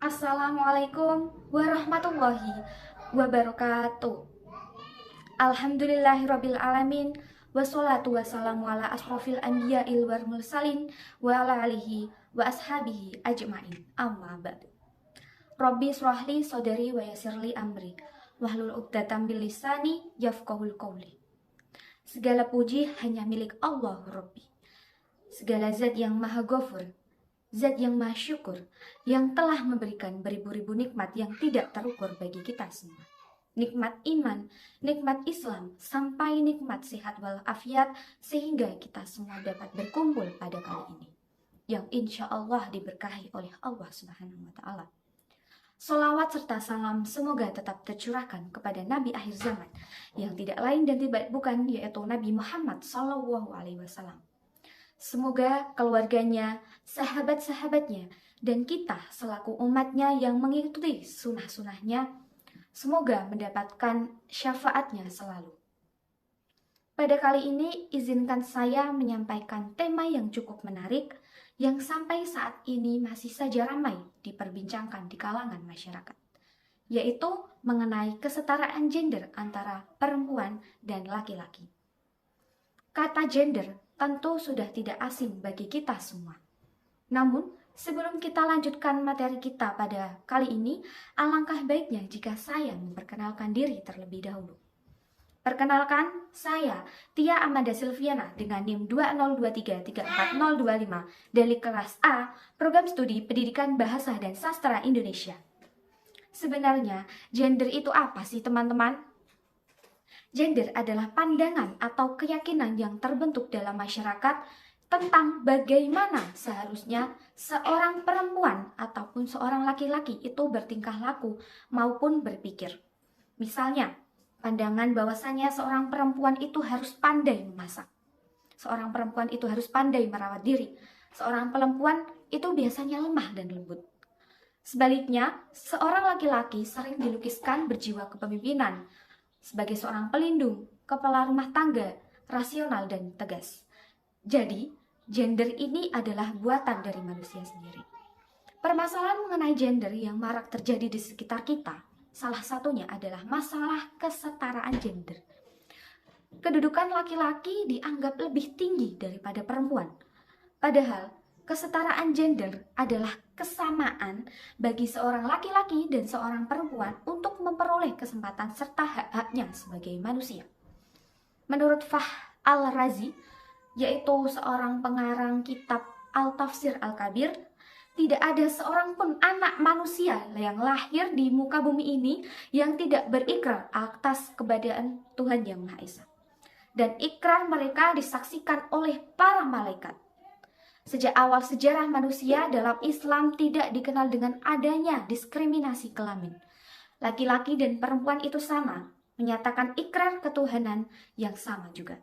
Assalamualaikum warahmatullahi wabarakatuh. Alhamdulillahirabbil alamin wassalatu wassalamu ala asrofil anbiya'il wal mursalin wa ala alihi wa ashabihi ajmain. Amma ba'du. Rabbi shrahli sadri wa yassirli amri wahlul 'uqdatam bil lisani yafqahul qawli. Segala puji hanya milik Allah Rabbi. Segala zat yang maha ghafur, zat yang maha syukur, yang telah memberikan beribu-ribu nikmat yang tidak terukur bagi kita semua. Nikmat iman, nikmat Islam, sampai nikmat sehat walafiat, sehingga kita semua dapat berkumpul pada kali ini, yang insya Allah diberkahi oleh Allah Subhanahu wa Ta'ala. Salawat serta salam semoga tetap tercurahkan kepada Nabi akhir zaman, yang tidak lain dan tidak bukan yaitu Nabi Muhammad Sallallahu Alaihi Wasallam. Semoga keluarganya, sahabat-sahabatnya, dan kita selaku umatnya yang mengikuti sunnah-sunnahnya, semoga mendapatkan syafaatnya selalu. Pada kali ini, izinkan saya menyampaikan tema yang cukup menarik, yang sampai saat ini masih saja ramai diperbincangkan di kalangan masyarakat, yaitu mengenai kesetaraan gender antara perempuan dan laki-laki. Kata gender tentu sudah tidak asing bagi kita semua. Namun, sebelum kita lanjutkan materi kita pada kali ini, alangkah baiknya jika saya memperkenalkan diri terlebih dahulu. Perkenalkan, saya Tia Amanda Silviana dengan NIM 202334025 dari kelas A, Program Studi Pendidikan Bahasa dan Sastra Indonesia. Sebenarnya, gender itu apa sih teman-teman? Gender adalah pandangan atau keyakinan yang terbentuk dalam masyarakat tentang bagaimana seharusnya seorang perempuan ataupun seorang laki-laki itu bertingkah laku maupun berpikir. Misalnya, pandangan bahwasanya seorang perempuan itu harus pandai memasak. Seorang perempuan itu harus pandai merawat diri. Seorang perempuan itu biasanya lemah dan lembut. Sebaliknya, seorang laki-laki sering dilukiskan berjiwa kepemimpinan, sebagai seorang pelindung, kepala rumah tangga, rasional dan tegas. Jadi, gender ini adalah buatan dari manusia sendiri. Permasalahan mengenai gender yang marak terjadi di sekitar kita, salah satunya adalah masalah kesetaraan gender. Kedudukan laki-laki dianggap lebih tinggi daripada perempuan. Padahal, kesetaraan gender adalah kesamaan bagi seorang laki-laki dan seorang perempuan untuk memperoleh kesempatan serta hak-haknya sebagai manusia. Menurut Fah Al-Razi, yaitu seorang pengarang kitab Al-Tafsir Al-Kabir, tidak ada seorang pun anak manusia yang lahir di muka bumi ini yang tidak berikrar atas keberadaan Tuhan Yang Maha Esa. Dan ikrar mereka disaksikan oleh para malaikat. Sejak awal sejarah manusia dalam Islam tidak dikenal dengan adanya diskriminasi kelamin. Laki-laki dan perempuan itu sama, menyatakan ikrar ketuhanan yang sama juga.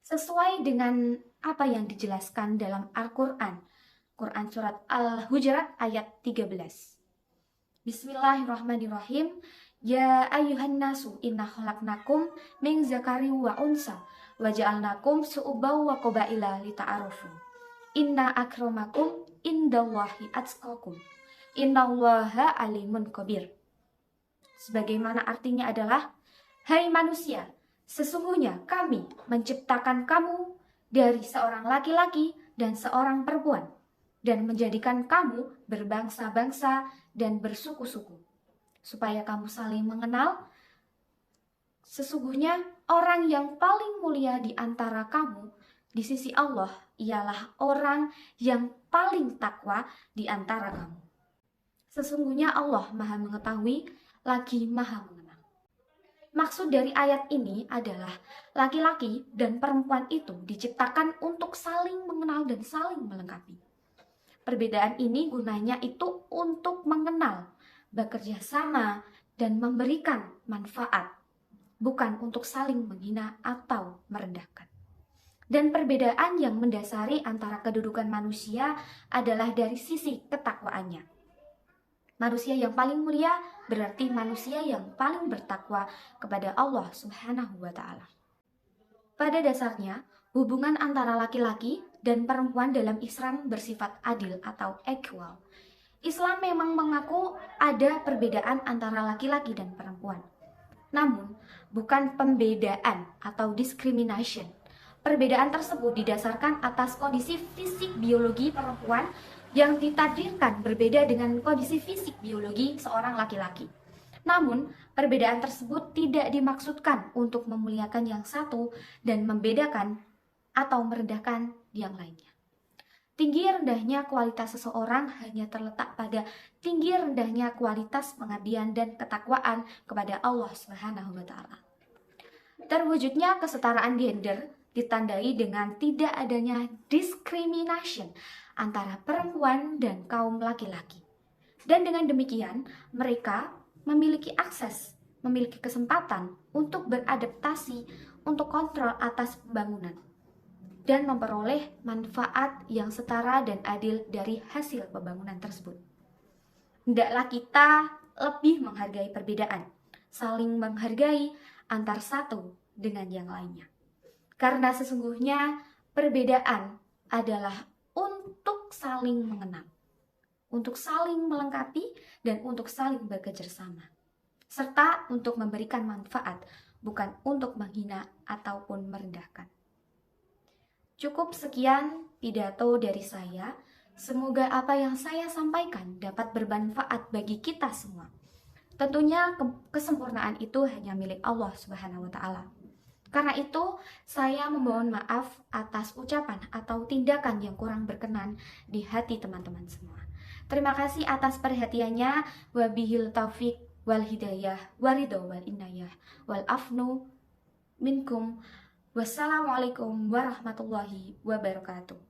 Sesuai dengan apa yang dijelaskan dalam Al-Quran, Quran Surat Al-Hujurat ayat 13. Bismillahirrahmanirrahim. Ya ayyuhan nasu inna khalaqnakum min zakari wa unsa wa ja'alnakum su'ubaw wa qabaila lita'arufu. Inna akramakum indallahi atqakum. Innallaha alimun khabir. Sebagaimana artinya adalah, hai manusia, sesungguhnya kami menciptakan kamu dari seorang laki-laki dan seorang perempuan, dan menjadikan kamu berbangsa-bangsa dan bersuku-suku, supaya kamu saling mengenal. Sesungguhnya orang yang paling mulia di antara kamu di sisi Allah ialah orang yang paling takwa di antara kamu. Sesungguhnya Allah Maha Mengetahui lagi Maha Mengenal. Maksud dari ayat ini adalah laki-laki dan perempuan itu diciptakan untuk saling mengenal dan saling melengkapi. Perbedaan ini gunanya itu untuk mengenal, bekerja sama, dan memberikan manfaat, bukan untuk saling menghina atau merendahkan. Dan perbedaan yang mendasari antara kedudukan manusia adalah dari sisi ketakwaannya. Manusia yang paling mulia berarti manusia yang paling bertakwa kepada Allah Subhanahu wa Ta'ala. Pada dasarnya, hubungan antara laki-laki dan perempuan dalam Islam bersifat adil atau equal, Islam memang mengaku ada perbedaan antara laki-laki dan perempuan. Namun, bukan pembedaan atau discrimination. Perbedaan tersebut didasarkan atas kondisi fisik biologi perempuan yang ditakdirkan berbeda dengan kondisi fisik biologi seorang laki-laki. Namun, perbedaan tersebut tidak dimaksudkan untuk memuliakan yang satu dan membedakan atau merendahkan yang lainnya. Tinggi rendahnya kualitas seseorang hanya terletak pada tinggi rendahnya kualitas pengabdian dan ketakwaan kepada Allah Subhanahu wa taala. Terwujudnya kesetaraan gender ditandai dengan tidak adanya discrimination antara perempuan dan kaum laki-laki. Dan dengan demikian, mereka memiliki akses, memiliki kesempatan untuk beradaptasi, untuk kontrol atas pembangunan dan memperoleh manfaat yang setara dan adil dari hasil pembangunan tersebut. Hendaklah kita lebih menghargai perbedaan, saling menghargai antar satu dengan yang lainnya. Karena sesungguhnya perbedaan adalah untuk saling mengenal, untuk saling melengkapi, dan untuk saling bekerjasama, serta untuk memberikan manfaat, bukan untuk menghina ataupun merendahkan. Cukup sekian pidato dari saya. Semoga apa yang saya sampaikan dapat bermanfaat bagi kita semua. Tentunya kesempurnaan itu hanya milik Allah Subhanahu wa taala. Karena itu, saya memohon maaf atas ucapan atau tindakan yang kurang berkenan di hati teman-teman semua. Terima kasih atas perhatiannya. Wabihil taufik wal hidayah waridho wal inayah wal afnu minkum. Wassalamualaikum warahmatullahi wabarakatuh.